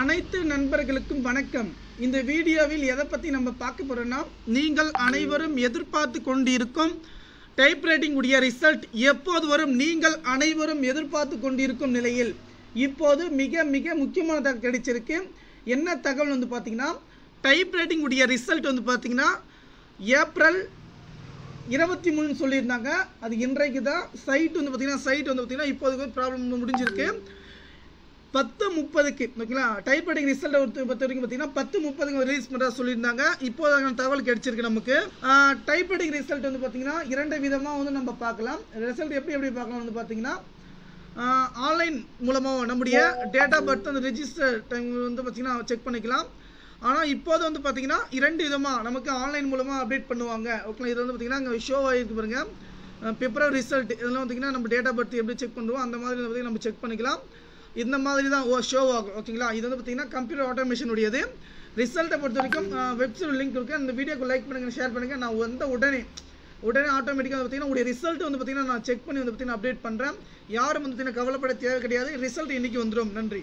அனைத்து நண்பர்களுக்கும் வணக்கம். இந்த வீடியோவில் எதை பற்றி நம்ம பார்க்க போகிறோன்னா, நீங்கள் அனைவரும் எதிர்பார்த்து கொண்டிருக்கும் டைப்ரைட்டிங் உடைய ரிசல்ட் எப்போது வரும்? நீங்கள் அனைவரும் எதிர்பார்த்து கொண்டிருக்கும் நிலையில் இப்போது மிக மிக முக்கியமானதாக கிடைச்சிருக்கு. என்ன தகவல் வந்து பார்த்தீங்கன்னா, டைப்ரைட்டிங் உடைய ரிசல்ட் வந்து பார்த்தீங்கன்னா ஏப்ரல் 23 சொல்லியிருந்தாங்க. அது இன்றைக்கு தான். சைட் வந்து பார்த்தீங்கன்னா இப்போதுக்கு ப்ராப்ளம் முடிஞ்சிருக்கு. 10:30க்கு ஓகேங்களா. டைப்ரைட்டிங் ரிசல்ட் பொறுத்த வரைக்கும் பார்த்தீங்கன்னா 10:30க்கு ரிலீஸ் பண்ணுறதா சொல்லியிருந்தாங்க. இப்போது தகவல் கிடைச்சிருக்கு நமக்கு. டைப்ரைட்டிங் ரிசல்ட் வந்து பார்த்தீங்கன்னா 2 விதமாக வந்து நம்ம பார்க்கலாம். ரிசல்ட் எப்படி பார்க்கலாம் வந்து பார்த்தீங்கன்னா, ஆன்லைன் மூலமாக நம்முடைய டேட் ஆஃப் பர்த் அந்த ரெஜிஸ்டர் டைம் வந்து பார்த்தீங்கன்னா செக் பண்ணிக்கலாம். ஆனால் இப்போது வந்து பார்த்தீங்கன்னா 2 விதமாக நமக்கு ஆன்லைன் மூலமாக அப்டேட் பண்ணுவாங்க. ஓகே, இது வந்து பார்த்தீங்கன்னா அங்கே ஷோ ஆகிருக்கு பாருங்க. பிப்ரவரி ரிசல்ட் இதெல்லாம் பார்த்தீங்கன்னா நம்ம டேட் ஆஃப் பர்த் எப்படி செக் பண்ணுவோம் அந்த மாதிரி வந்து நம்ம செக் பண்ணிக்கலாம். இந்த மாதிரி தான் ஷோ ஆகும். ஓகேங்களா. இது வந்து பார்த்தீங்கன்னா கம்ப்யூட்டர் ஆட்டோமேஷன் உடையது. ரிசல்ட்டை பொறுத்த வரைக்கும் வெப்சைட் லிங்க் இருக்குது. அந்த வீடியோக்கு லைக் பண்ணுங்கள், ஷேர் பண்ணுங்கள். நான் வந்து உடனே ஆட்டோமேட்டிக்காக பார்த்தீங்கன்னா உடைய ரிசல்ட் வந்து பார்த்தீங்கன்னா நான் செக் பண்ணி வந்து பார்த்தீங்கன்னா அப்டேட் பண்ணுறேன். யாரும் வந்து பார்த்தீங்கன்னா கவலைப்பட தேவை கிடையாது. ரிசல்ட் இன்றைக்கி வந்துடும். நன்றி.